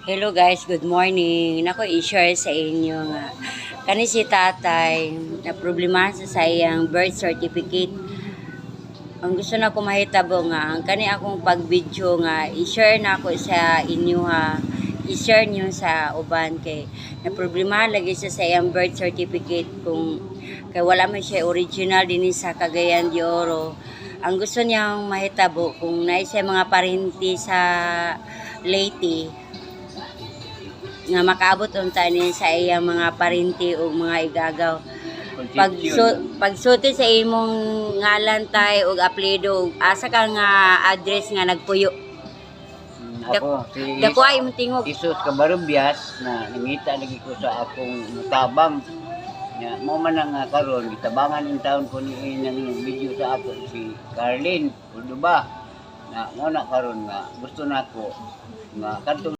Hello guys, good morning. Nako i-share sa inyo nga kani si tatay na problema sa iyang birth certificate. Ang gusto na ko mahitabo nga ang kani akong pag-video nga i-share na ako sa inyo ha. I-share niyo sa uban kay na problema lagi siya sa iyang birth certificate kung kay wala man siya original dinhi sa Cagayan de Oro. Ang gusto niyang mahitabo kung naay siya mga parente sa Leyte nga makaabot unta ni sa iyang mga parente o mga igagaw. Pagsulti sa imong ngalan tay og apelyido asa ka nga address nga nagpuyo. Ako si Dako ay imong tingog. Jesus Cabarubias na nangita lagi ko sa akong mutabang. Ya, mo man nga karon gitabangan in taon ko ni nang video sa ako si Carlin Cordoba. Na mo na karon nga gusto nako nga kadtong